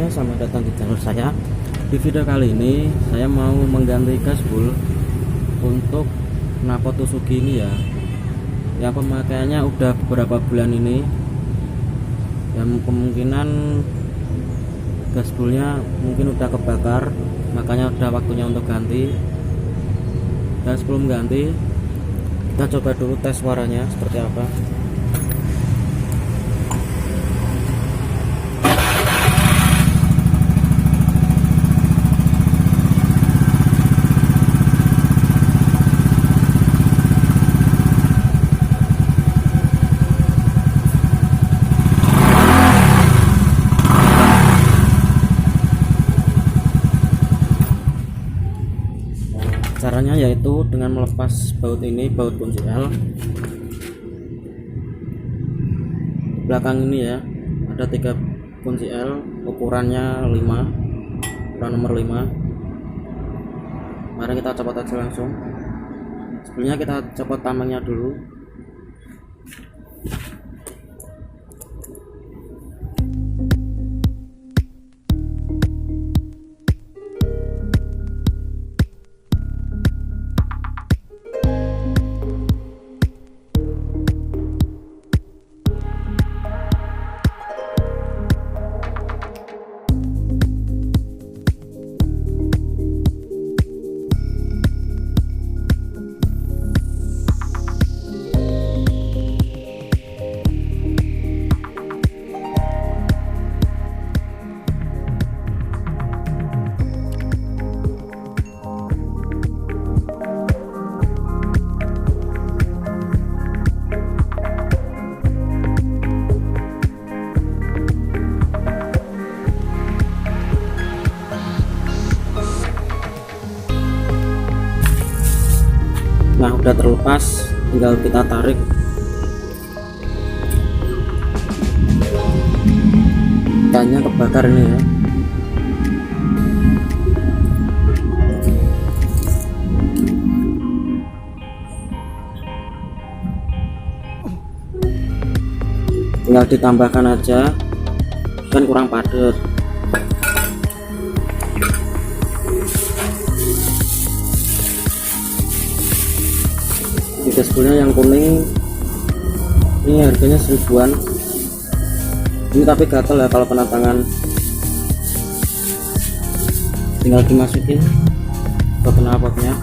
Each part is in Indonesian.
semuanya, selamat datang di channel saya. Di video kali ini saya mau mengganti gasbul untuk knalpot Suzuki ini ya. Yang pemakaiannya udah beberapa bulan ini. Dan kemungkinan gasbulnya mungkin udah kebakar, makanya udah waktunya untuk ganti. Dan sebelum ganti, kita coba dulu tes suaranya seperti apa. Caranya yaitu dengan melepas baut ini, baut kunci L belakang ini ya. Ada 3 kunci L, ukurannya 5, ukuran nomor 5. Mari kita copot aja langsung. Sebelumnya kita copot tamengnya dulu. Nah, udah terlepas, tinggal kita tarik. Tanya kebakar ini ya. Tinggal ditambahkan aja, kan kurang padat. Gasbulnya yang kuning ini harganya 1000-an. Ini tapi gatel ya kalau kena tangan. Tinggal dimasukin ke knalpotnya.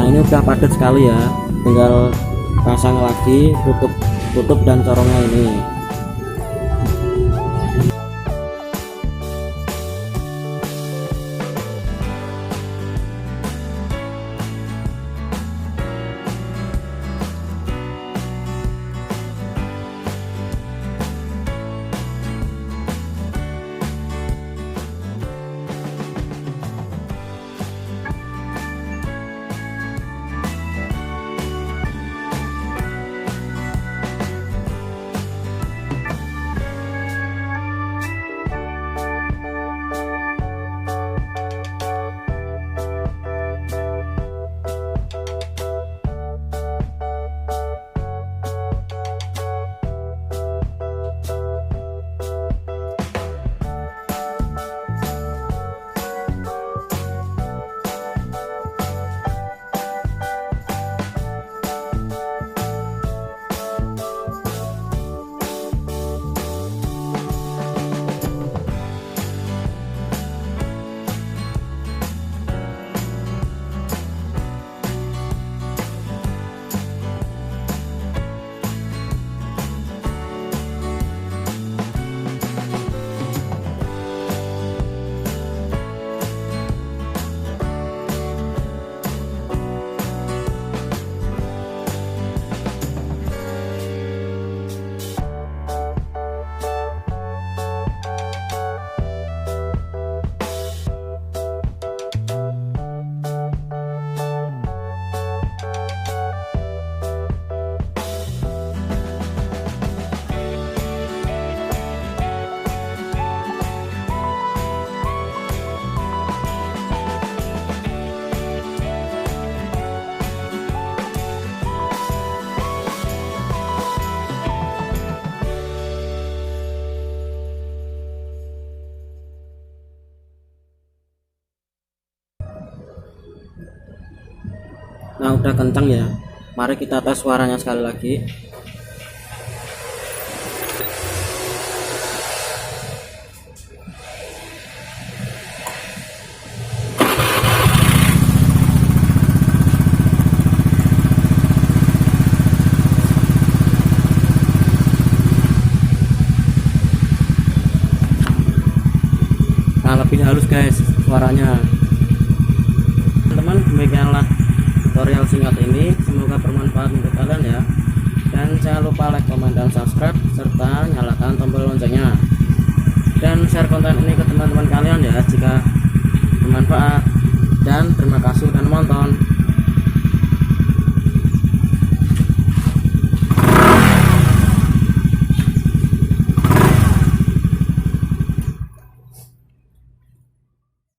Ini udah padat sekali ya, tinggal pasang lagi, tutup dan corongnya ini. udah kencang ya. Mari kita tes suaranya sekali lagi. Nah, lebih halus guys suaranya. Teman-teman, demikianlah tutorial singkat ini, semoga bermanfaat untuk kalian ya. Dan jangan lupa like, komen, dan subscribe serta nyalakan tombol loncengnya, dan share konten ini ke teman-teman kalian ya jika bermanfaat. Dan terima kasih sudah menonton.